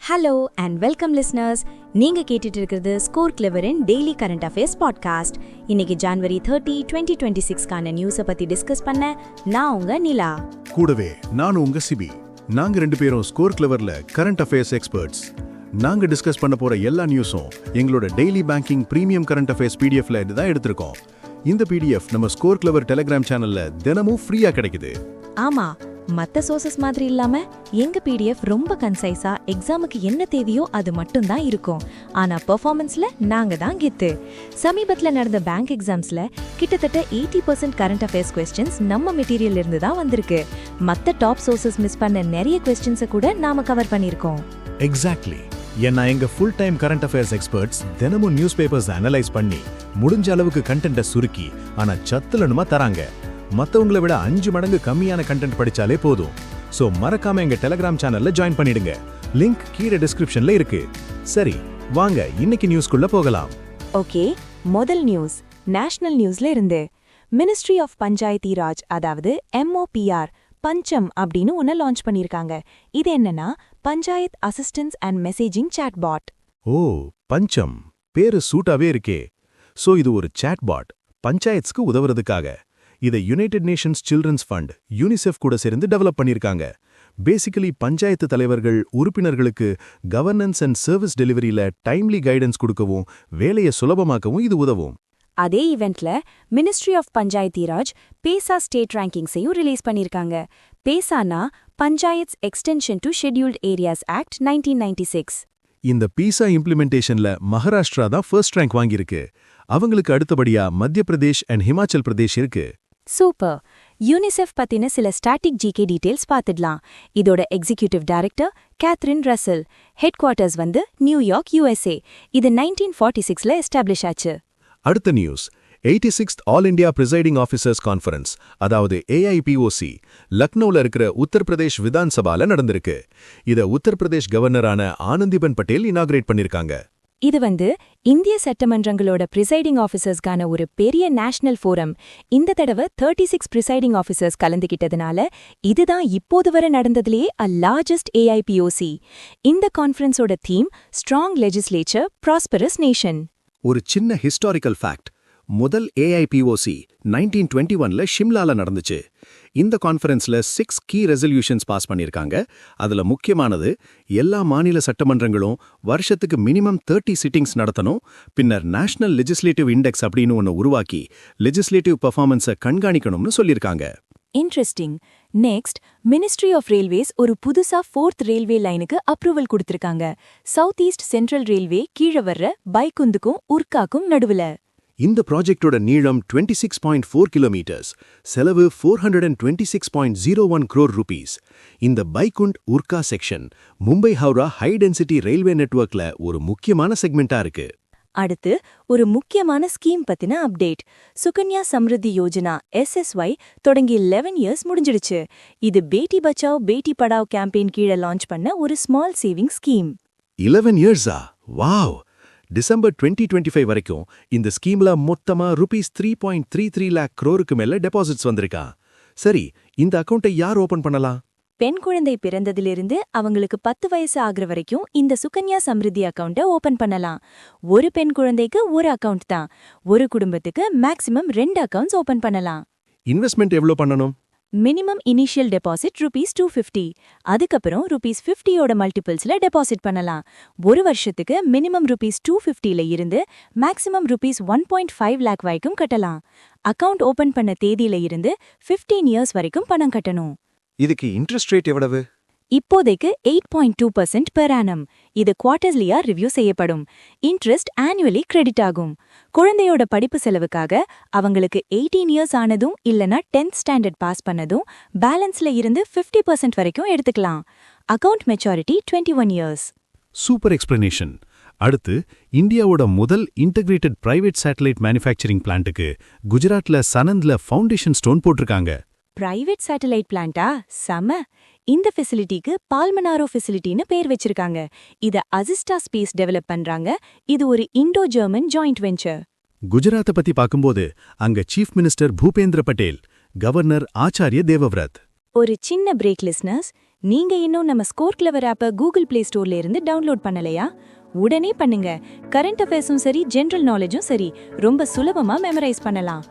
Hello and welcome listeners. நீங்க கேட்டுட்டு இருக்கிறது ஸ்கோர் கிளவரின் டெய்லி கரண்ட் அஃபேர்ஸ் பாட்காஸ்ட். இன்னைக்கு ஜனவரி 30, 2026 நியூஸை பத்தி டிஸ்கஸ் பண்ண நான் உங்க நிலா. கூடவே நான் உங்க சிபி. நாங்க ரெண்டு பேரும் ஸ்கோர் கிளவர்ல கரண்ட் அஃபேர்ஸ் எக்ஸ்பர்ட்ஸ். நாங்க டிஸ்கஸ் பண்ண போற எல்லா நியூஸும் எங்களோட daily banking premium current affairs பிடிஎஃப்ல தான் எடுத்திருக்கோம். இந்த பிடிஎஃப் நம்ம ஸ்கோர் கிளவர் டெலிகிராம் சேனல்ல தினமும் ஃப்ரீயா கிடைக்குது. ஆமா, மத்த சோர்சஸ் மாதிரி இல்லாம எங்க பிடிஎஃப் ரொம்ப கன்சைஸா எக்ஸாமுக்கு என்ன தேவையோ அது மட்டும் தான் இருக்கும். ஆனா பெர்ஃபார்மன்ஸ்ல நாங்க தான் கெத்து. சமீபத்துல நடந்த பேங்க் எக்ஸாம்ஸ்ல கிட்டத்தட்ட 80% கரண்ட் அஃபேர்ஸ் கொஸ்டின்ஸ் நம்ம மெட்டீரியல்ல இருந்து தான் வந்திருக்கு. மத்த டாப் சோர்சஸ் மிஸ் பண்ண நிறைய கொஸ்டின்ஸை கூட நாம கவர் பண்ணிருக்கோம். எக்ஸாக்ட்லி. ஏன்னா எங்க full time current affairs experts தினமும் நியூஸ் பேப்பர்ஸ் அனலைஸ் பண்ணி முடிஞ்ச அளவுக்கு கண்டென்ட்டை சுருக்கி ஆனா சத்துலனுமா தராங்க. மத்தவங்களை விட 5 மடங்கு கம்மியான கண்டென்ட் படிச்சாலே போதும். சோ மறக்காம எங்க டெலிகிராம் சேனல்ல ஜாயின் பண்ணிடுங்க. லிங்க் கீழே டிஸ்கிரிப்ஷன்ல இருக்கு. சரி, வாங்க இன்னைக்கு நியூஸ்க்குள்ள போகலாம். ஓகே, முதல் நியூஸ் நேஷனல் நியூஸ்ல இருந்து. மினிஸ்ட்ரி ஆஃப் பஞ்சாயத்தி ராஜ், அதாவது MOPR பஞ்சம் அப்படின்னு ஒன்னு லான்ச் பண்ணிருக்காங்க. இது என்னன்னா panchayat assistance and messaging chatbot. ஓ, பஞ்சம் பேரு சூட்டாவே இருக்கே. சோ இது ஒரு சாட்பாட் பஞ்சாயத்ஸ்க்கு உதவுறதுக்காக. இதை United Nations children's fund UNICEF கூட சேர்ந்து டெவலப் பண்ணிருக்காங்க. பேசிக்கலி பஞ்சாயத்து தலைவர்கள் உறுப்பினர்களுக்கு கவர்னன்ஸ் அண்ட் சர்வீஸ் டெலிவரியில டைம்லி கைடன்ஸ் கொடுக்கவும் வேலையை சுலபமாக்கவும் இது உதவும். அதே ஈவெண்ட்ல ministry of Panchayati Raj PESA state ரேங்கிங்ஸையும் ரிலீஸ் பண்ணிருக்காங்க. பேசானா panchayats extension to scheduled areas act 1996. இந்த பீசா இம்ப்ளிமெண்டேஷன்ல மகாராஷ்டிரா தான் ஃபர்ஸ்ட் ரேங்க் வாங்கியிருக்கு. அவங்களுக்கு அடுத்தபடியா மத்திய பிரதேஷ் அண்ட் ஹிமாச்சல் பிரதேஷ் இருக்கு. சூப்பர். யூனிசெஃப் பத்தின சில ஸ்டாட்டிக் ஜிகே டீடைல்ஸ் பார்த்துடலாம். இதோட executive director Catherine Russell. Head quarters வந்து நியூயார்க், USA. இது 1946ல எஸ்டாப்ளிஷ் ஆச்சு. அடுத்த news 86th all India presiding officers conference, அதாவது AIPOC லக்னோல இருக்கிற உத்தரப்பிரதேஷ் விதான்சபால நடந்திருக்கு. இத உத்தரப்பிரதேஷ் கவர்னரான ஆனந்திபன் பட்டேல் இனாகிரேட் பண்ணிருக்காங்க. இது வந்து இந்திய சட்டமன்றங்களோட பிரிசைடிங் ஆஃபீசர்ஸ்க்கான ஒரு பெரிய நேஷனல் ஃபோரம். இந்த தடவை 36 பிரிசைடிங் ஆஃபீசர்ஸ் கலந்துகிட்டதுனால இதுதான் இப்போது வரை நடந்ததுலேயே லார்ஜஸ்ட் AIPOC. இந்த கான்ஃபரன்ஸோட theme strong legislature, prosperous nation. ஒரு சின்ன ஹிஸ்டாரிக்கல் ஃபேக்ட். முதல் AIPOC 1921ல ஷிம்லால நடந்துச்சு. இந்த கான்ஃபரன்ஸ்ல 6 கீ ரெசல்யூஷன்ஸ் பாஸ் பண்ணிருக்காங்க. அதுல முக்கியமானது எல்லா மாநில சட்டமன்றங்களும் வருஷத்துக்கு மினிமம் 30 சிட்டிங்ஸ் நடத்தணும். பின்னர் நேஷனல் லெஜிஸ்லேட்டிவ் இண்டெக்ஸ் அப்படின்னு ஒன்னு உருவாக்கி லெஜிஸ்லேட்டிவ் பெர்ஃபார்மன்ஸை கண்காணிக்கணும்னு சொல்லிருக்காங்க. Interesting. Next, ministry of railways ஒரு புதுசா 4th ரயில்வே லைனுக்கு அப்ரூவல் கொடுத்திருக்காங்க. சவுத் ஈஸ்ட் சென்ட்ரல் ரயில்வே கீழே வர்ற பைகுந்துக்கும் உர்காக்கும் நடுவுல. இந்த ப்ராஜெக்டோட நீளம் 26.4 கிலோமீட்டர்ஸ், செலவு 426.01 crore rupees. இந்த Baikunth Urka section Mumbai Howrah high density railway நெட்வொர்க்ல ஒரு முக்கியமான செக்மெண்டா இருக்கு. அடுத்து ஒரு முக்கியமான ஸ்கீம் பத்தின அப்டேட். சுகன்யா சம்ருத்தி யோஜனா SSY தொடங்கி 11 இயர்ஸ் முடிஞ்சிடுச்சு. இது பேட்டி பச்சாவ் பேட்டி படாவ் கேம்பெயின் கீழே லான்ச் பண்ண ஒரு ஸ்மால் சேவிங் ஸ்கீம். 11 இயர்ஸா? வாவ்! டிசம்பர் 2025 வரைக்கும் இந்த ஸ்கீம்ல மொத்தமா ₹3.33 lakh crore மேல டெபாசிட்ஸ் வந்திருக்கா. சரி, இந்த அக்கவுண்டை யார் ஓபன் பண்ணலாம்? பெண் குழந்தை பிறந்ததிலிருந்து அவங்களுக்கு 10 வயசு ஆகுற வரைக்கும் இந்த சுகன்யா சம்ருத்தி அக்கவுண்ட்டை ஓபன் பண்ணலாம். ஒரு பெண் குழந்தைக்கு ஒரு அக்கவுண்ட் தான். ஒரு குடும்பத்துக்கு மேக்ஸிமம் 2 அக்கவுண்ட்ஸ் ஓபன் பண்ணலாம். இன்வெஸ்ட்மெண்ட் எவ்வளோ பண்ணணும்? Minimum initial deposit ₹250. அதுக்கப்புறம் ₹50 மல்டிபிள்ஸ்ல டெபாசிட் பண்ணலாம். ஒரு வருஷத்துக்கு மினிமம் ₹250ல இருந்து மேக்ஸிமம் ₹1.5 lakh வரைக்கும் கட்டலாம். அக்கவுண்ட் ஓபன் பண்ண தேதியில இருந்து 15 இயர்ஸ் வரைக்கும் பணம் கட்டணும். இதுக்கு இன்ட்ரெஸ்ட் ரேட் எவ்வளவு? இப்போதைக்கு 8.2% பெர் ஆனம். இது குவார்ட்டர்லியா ரிவ்யூ செய்யப்படும். இன்ட்ரெஸ்ட் ஆனுவலி கிரெடிட் ஆகும். குழந்தையோட படிப்பு செலவுக்காக அவங்களுக்கு 18 இயர்ஸ் ஆனதும் இல்லனா 10th ஸ்டாண்டர்ட் பாஸ் பண்ணதும் பேலன்ஸ்ல இருந்து 50% வரைக்கும் எடுத்துக்கலாம். Account maturity 21 years. Super explanation. அடுத்து, இந்தியாவோட முதல் இன்டகிரேட்டட் பிரைவேட் சேட்டலைட் மேனுஃபேக்சரிங் பிளான்ட்டுக்கு குஜராத்ல சனந்த்ல ஃபவுண்டேஷன் ஸ்டோன் போட்டிருக்காங்க. பிரைவேட் சேட்டலைட் பிளான்ட்டா? செம. இந்த ஃபெசிலிட்டிக்கு பால்மனாரோ ஃபெசிலிட்டின்னு பேர் வச்சிருக்காங்க. இத அசிஸ்டா ஸ்பேஸ் டெவலப் பண்றாங்க. இது ஒரு இண்டோ ஜெர்மன் ஜாயிண்ட் வெஞ்சர். குஜராத்தை பத்தி பார்க்கும்போது அங்க chief minister Bhupendra Patel, governor Acharya Devvrat. ஒரு சின்ன பிரேக் லிஸ்னர்ஸ். நீங்க இன்னும் நம்ம ஸ்கோர் கிளவர் ஆப்பை கூகுள் பிளே ஸ்டோர்ல இருந்து டவுன்லோட் பண்ணலையா? உடனே பண்ணுங்க. கரண்ட் அஃபேர்ஸும் சரி, ஜெனரல் நாலேஜும் சரி, ரொம்ப சுலபமா மெமரைஸ் பண்ணலாம்.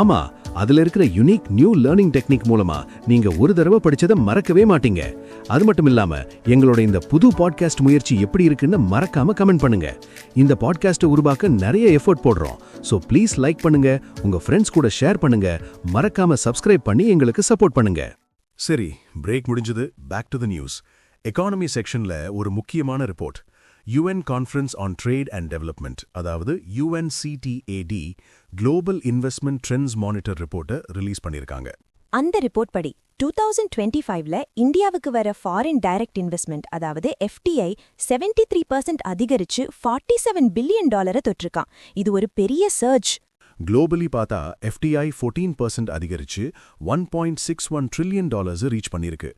ஆமா, அதுல இருக்கிற யுனிக் நியூ லேர்னிங் டெக்னிக் மூலமா நீங்க ஒரு தடவை படிச்சதை மறக்கவே மாட்டீங்க. அது மட்டும் இல்லாம எங்களோட இந்த புது பாட்காஸ்ட் முயற்சி எப்படி இருக்குன்னு மறக்காம கமெண்ட் பண்ணுங்க. இந்த பாட்காஸ்ட்டை உருவாக்க நிறைய எஃபோர்ட் போடுறோம். சோ ப்ளீஸ் லைக் பண்ணுங்க, உங்க ஃப்ரெண்ட்ஸ் கூட ஷேர் பண்ணுங்க, மறக்காம சப்ஸ்கிரைப் பண்ணி எங்களுக்கு சப்போர்ட் பண்ணுங்க. சரி, பிரேக் முடிஞ்சது. Back to the news. Economy செக்ஷன்ல ஒரு முக்கியமான report. UN conference on trade and development, அதாவது UNCTAD global investment trends monitor ரிப்போர்ட்டை ரிலீஸ் பண்ணியிருக்காங்க. அந்த ரிப்போர்ட் படி 2025ல இந்தியாவுக்கு வர ஃபாரின் டைரக்ட் இன்வெஸ்ட்மெண்ட், அதாவது FDI 73% அதிகரிச்சு $47 பில்லியன் தொற்றிருக்கான். இது ஒரு பெரிய சர்ஜ். குளோபலி பார்த்தா FDI 14% அதிகரிச்சு $1.61 ட்ரில்லியன் ரீச் பண்ணியிருக்கு.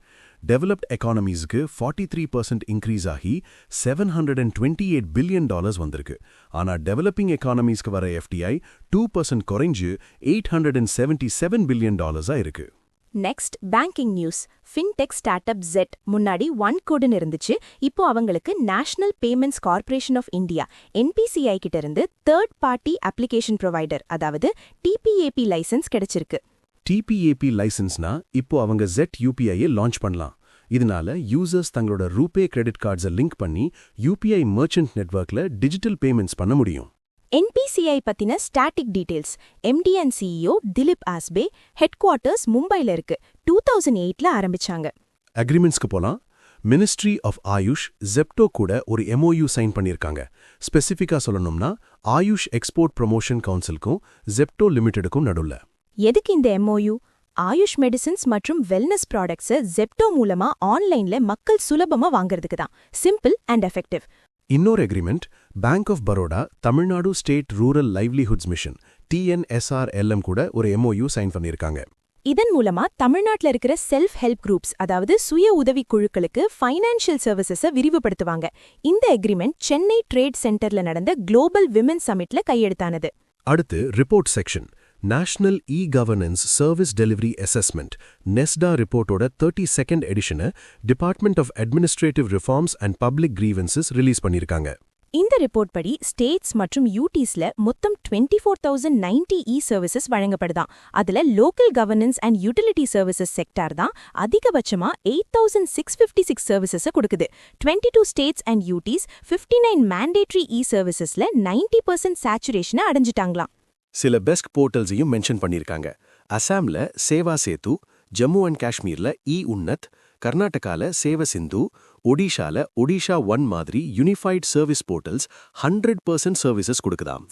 டெவலப்ட் எக்கானமிஸ்க்கு 43% இன்க்ரீஸ் ஆகி $728 பில்லியன் வந்திருக்கு. ஆனா டெவலப்பிங் எக்கானமிஸ்க்கு வர FDI 2% குறைஞ்சு $877 பில்லியன் இருக்கு. Next banking news. Fintech startup ZET முன்னாடி OneCodeன்னு இருந்துச்சு. இப்போ அவங்களுக்கு National Payments Corporation of India NPCI கிட்ட இருந்து தேர்ட் பார்ட்டி அப்ளிகேஷன் ப்ரொவைடர், அதாவது TPAP லைசன்ஸ் கிடைச்சிருக்கு. TPAP லைசன்ஸ்னா இப்போ அவங்க ZET UPI-ஐ லான்ச் பண்ணலாம். இதனால யூசர்ஸ் தங்களோட ரூபே கிரெடிட் கார்ட்ஸை லிங்க் பண்ணி UPI மர்ச்சன்ட் நெட்வொர்க்ல டிஜிட்டல் பேமெண்ட்ஸ் பண்ண முடியும். NPCI பத்தின static details. MD and CEO Dilip Asbe, headquarters மும்பைல இருக்கு. 2008ல ஆரம்பிச்சாங்க. அக்ரிமெண்ட்ஸ்க்கு போலாம். மினிஸ்ட்ரி ஆஃப் ஆயுஷ் ஜெப்டோ கூட ஒரு MOU சைன் பண்ணியிருக்காங்க. ஸ்பெசிஃபிக்கா சொல்லணும்னா ஆயுஷ் எக்ஸ்போர்ட் ப்ரமோஷன் கவுன்சிலுக்கும் ஜெப்டோ லிமிடெடுக்கும் நடுவுல. எதுக்கு இந்த MOU? ஆயுஷ் மெடிசின்ஸ் மற்றும் வெல்னஸ் ப்ராடக்ட்ஸை ஜெப்டோ மூலமா ஆன்லைன்ல மக்கள் சுலபமா வாங்குறதுக்கு தான். Simple and effective. இன்னொரு agreement Bank of Baroda Tamil Nadu state rural livelihoods mission TNSRLM கூட ஒரு MOU சைன் பண்ணியிருக்காங்க. இதன் மூலமா தமிழ்நாட்டில் இருக்கிற செல்ஃப் ஹெல்ப் குரூப்ஸ், அதாவது சுய உதவி குழுக்களுக்கு ஃபைனான்ஷியல் சர்வீசஸை விரிவுபடுத்துவாங்க. இந்த அக்ரிமெண்ட் சென்னை ட்ரேட் சென்டர்ல நடந்த குளோபல் விமென் சமிட்ல கையெழுத்தானது. அடுத்து report section. National e governance service delivery assessment NESDA ரிப்போர்ட்டோட 32nd எடிஷனை department of administrative reforms and public grievances release பண்ணியிருக்காங்க. இந்த ரிப்போர்ட் படி ஸ்டேட்ஸ் மற்றும் UTஸ்ல மொத்தம் 24,090 சர்வீசஸ் வழங்கப்படுதாம். அதுல local governance and utility services sector தான் அதிகபட்சமா 8,656 சர்வீசஸ் கொடுக்குது. 22 ஸ்டேட்ஸ் அண்ட் UTஸ் 59 மேண்டேட்டரி சர்வீசஸ்ல 90% சேச்சுரேஷனை அடைஞ்சிட்டாங்களாம். சில பெஸ்ட் போர்ட்டல்ஸையும் மென்ஷன் பண்ணியிருக்காங்க. அசாம்ல சேவா சேது, ஜம்மு அண்ட் காஷ்மீர்ல உன்னத், கர்நாடகால சேவ சிந்து, ஒடிஷால ஒடிஷா ஒன் மாதிரி யூனிஃபைட் சர்வீஸ் போர்ட்டல்ஸ் 100% சர்வீசஸ் கொடுக்குதாம்.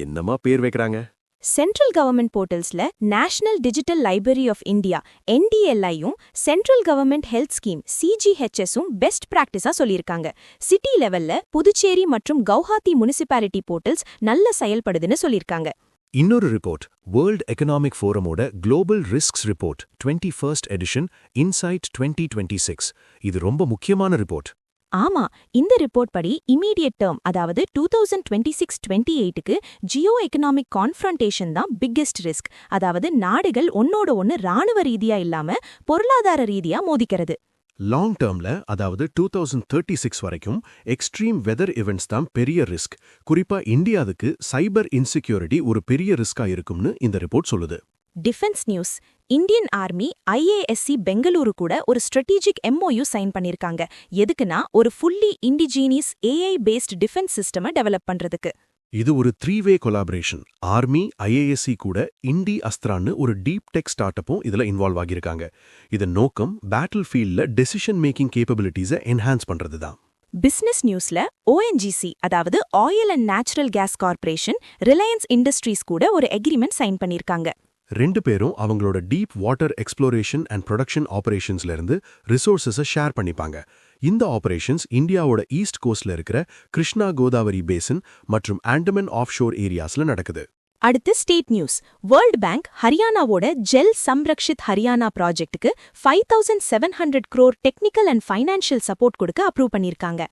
என்னமா பேர் வைக்கிறாங்க. சென்ட்ரல் கவர்மெண்ட் போர்ட்டல்ஸ்ல National Digital Library of India NDLI-யும் சென்ட்ரல் கவர்மெண்ட் ஹெல்த் ஸ்கீம் CGHS-உம் பெஸ்ட் பிராக்டிஸா சொல்லியிருக்காங்க. சிட்டி லெவல்ல புதுச்சேரி மற்றும் கவுஹாத்தி முனிசிபாலிட்டி போர்ட்டல்ஸ் நல்ல செயல்படுதுன்னு சொல்லியிருக்காங்க. இன்னொரு ரிப்போர்ட் வேர்ல்ட் எக்கனாமிக் ஃபோரமோட global risks report 21st edition insight 2026. இது ரொம்ப முக்கியமான ரிப்போர்ட். ஆமா, இந்த ரிப்போர்ட் படி இமீடியட் டேர்ம், அதாவது 2026-28க்கு ஜியோ எக்கனாமிக் கான்ஃப்ரண்டேஷன் தான் பிக்கெஸ்ட் ரிஸ்க். அதாவது நாடுகள் ஒன்னோட ஒன்னு ராணுவ ரீதியா இல்லாம பொருளாதார ரீதியா மோதிக்கிறது. லாங் டேர்ம்ல, அதாவது 2036 வரைக்கும் எக்ஸ்ட்ரீம் வெதர் இவெண்ட்ஸ் தான் பெரிய ரிஸ்க். குறிப்பா இந்தியாவுக்கு சைபர் இன்செக்யூரிட்டி ஒரு பெரிய ரிஸ்கா இருக்கும்னு இந்த ரிப்போர்ட் சொல்லுது. Defence news. Indian army IASC Bengaluru கூட ஒரு ஸ்ட்ராட்டஜிக் MOU சைன் பண்ணிருக்காங்க. எதுக்குன்னா ஒரு fully indigenous AI based defence சிஸ்டமை டெவலப் பண்றதுக்கு. இது ஒரு 3-way கொலாபரேஷன். ஆர்மி, IASC கூட இண்டி அஸ்திரான்னு ஒரு டீப் டெக் ஸ்டார்ட் அப்பும் இதுல இன்வால்வ் ஆகியிருக்காங்க. இதன் நோக்கம் பேட்டில் ஃபீல்ட்ல டெசிஷன் மேக்கிங் கேப்பபிலிட்டிஸை என்ஹான்ஸ் பண்றதுதான். பிசினஸ் நியூஸ்ல ONGC, அதாவது ஆயில் அண்ட் நேச்சுரல் கேஸ் கார்ப்பரேஷன், ரிலையன்ஸ் இண்டஸ்ட்ரீஸ் கூட ஒரு அக்ரிமெண்ட் சைன் பண்ணிருக்காங்க. ரெண்டு பேரும் அவங்களோட deep water exploration and production ஆபரேஷன்ஸ்ல இருந்து ரிசோர்ஸஸை ஷேர் பண்ணிப்பாங்க. இந்த ஆபரேஷன்ஸ் இந்தியாவோட ஈஸ்ட் கோஸ்ட்ல இருக்கிற கிருஷ்ணா கோதாவரி பேசின் மற்றும் ஆண்டமன் ஆஃப் ஷோர் ஏரியாஸ்ல நடக்குது. அடுத்து ஸ்டேட் நியூஸ். வேர்ல்ட் பேங்க் ஹரியானாவோட ஜெல் சம்ரக்ஷித் ஹரியானா ப்ராஜெக்ட்டுக்கு 5,700 crore technical and financial support கொடுக்க அப்ரூவ் பண்ணிருக்காங்க.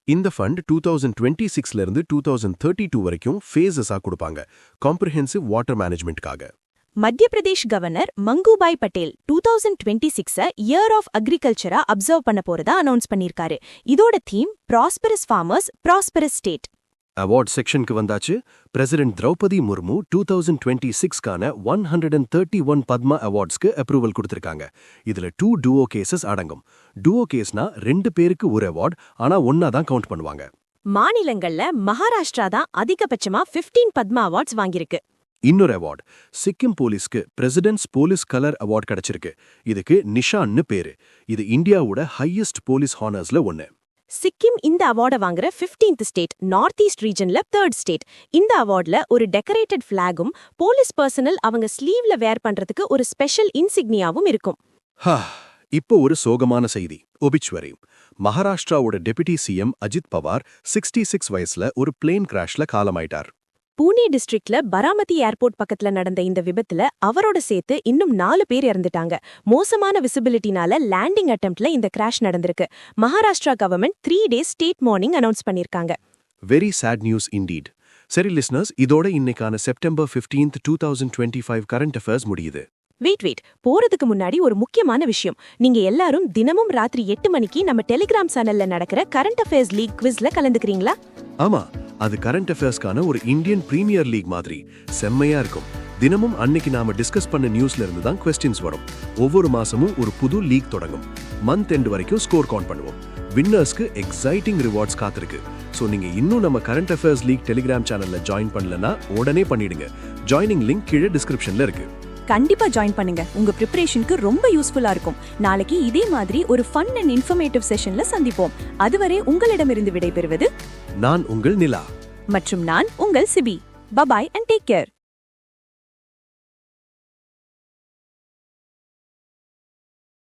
இந்த ஃபண்ட் 2026ல இருந்து 2032 வரைக்கும் ஃபேஸஸா கொடுப்பாங்க, காம்ப்ரிஹென்சிவ் வாட்டர் மேனேஜ்மெண்ட்காக. Madhya Pradesh governor Mangubhai Patel 2026 year of அக்ரிகல்ச்சரா அப்சர்வ் பண்ண போறதா அனௌன்ஸ் பண்ணிருக்காரு. இதோட theme prosperous farmers prosperous state. Award செக்ஷனுக்கு வந்தாச்சு. பிரசிடென்ட் திரௌபதி முர்மு 2026க்கான 131 பத்மா அவார்ட்ஸ்க்கு அப்ரூவல் கொடுத்திருக்காங்க. இதுல 2 டூஓ கேசஸ் அடங்கும். டூஓ கேஸ்னா 2 பேருக்கு ஒரு அவார்ட், ஆனா ஒன்னா தான் கவுண்ட் பண்ணுவாங்க. மாநிலங்கள்ல மகாராஷ்டிரா தான் அதிகபட்சமா 15 பத்மா அவார்ட்ஸ் வாங்கியிருக்கு. இன்னொரு அவார்ட் சிக்கிம் போலீஸ்க்கு பிரசிடென்ட்ஸ் போலீஸ் கலர் அவார்ட் கிடைச்சிருக்கு. இதுக்கு நிஷான்னு பேரு. இது இந்தியாவோட ஹையஸ்ட் போலீஸ் ஹானர்ஸ்ல ஒன்னு. சிக்கிம் இந்த அவார்டை வாங்குற 15th ஸ்டேட், நார்த் ஈஸ்ட் ரீஜன்ல 3rd ஸ்டேட். இந்த அவார்ட்ல ஒரு டெக்கரேட்டட் ஃபிளாகும் போலீஸ் பர்சனல் அவங்க ஸ்லீவ்ல வேர் பண்றதுக்கு ஒரு ஸ்பெஷல் இன்சிக்னியாவும் இருக்கும். இப்போ ஒரு சோகமான செய்தி. ஒபிச்சுவரி. மகாராஷ்டிராவோட டெபுட்டி சிஎம் அஜித் பவார் 66 வயசுல ஒரு பிளேன் கிராஷ்ல காலமாயிட்டார். பூனே டிஸ்ட்ரிக்ட்ல பராமதி ஏர்போர்ட் பக்கத்துல நடந்த இந்த விபத்துல அவரோட சேர்த்து இன்னும் 4 பேர் இறந்துட்டாங்க. மோசமான விசிபிலிட்டினால லேண்டிங் அட்டெம்ப்ட்ல இந்த கிராஷ் நடந்திருக்கு. Maharashtra government 3 days state mourning announce பண்ணிருக்காங்க. Very sad news indeed. சரி லிஸ்னர்ஸ், இதோட இன்னைக்கான செப்டம்பர் 15th 2025 கரண்ட் அஃபேர்ஸ் முடியுது. வெயிட் போறதுக்கு முன்னாடி ஒரு முக்கியமான விஷயம். நீங்க எல்லாரும் தினமும் ராத்திரி 8 மணிக்கு நம்ம டெலிகிராம் சேனல்ல நடக்கிற கரண்ட் அஃபேர்ஸ் லீக் குவிஸ்ல கலந்துக்கிறீங்களா? ஆமா, அது கரண்ட் அஃபேர்ஸ்க்கான ஒரு இந்தியன் பிரீமியர் லீக் மாதிரி செம்மையா இருக்கும். தினமும் அன்னைக்கு நாம டிஸ்கஸ் பண்ண நியூஸ்ல இருந்து தான் கொஸ்டின்ஸ் வரும். ஒவ்வொரு மாசமும் ஒரு புது லீக் தொடங்கும். மந்த் எண்ட் வரைக்கும் ஸ்கோர் கவுண்ட் பண்ணுவோம். வின்னர்ஸ்க்கு எக்ஸைட்டிங் ரிவார்ட்ஸ் காத்திருக்கு. சோ நீங்க இன்னும் நம்ம கரண்ட் அஃபேர்ஸ் லீக் டெலிகிராம் சேனல்ல ஜாயின் பண்ணலனா உடனே பண்ணிடுங்க. ஜாயினிங் லிங்க் கீழே டிஸ்கிரிப்ஷன்ல இருக்கு. கண்டிப்பா ஜாயின் பண்ணுங்க. உங்க ப்ரிப்பரேஷனுக்கு ரொம்ப யூஸ்ஃபுல்லா இருக்கும். நாளைக்கு இதே மாதிரி ஒரு ஃபன் அண்ட் இன்ஃபர்மேட்டிவ் செஷன்ல சந்திப்போம். அதுவரை உங்களிடமிருந்து விடைபெறுவது நான் உங்கள் நிலா மற்றும் நான் உங்கள் Sibi. Bye bye and take care.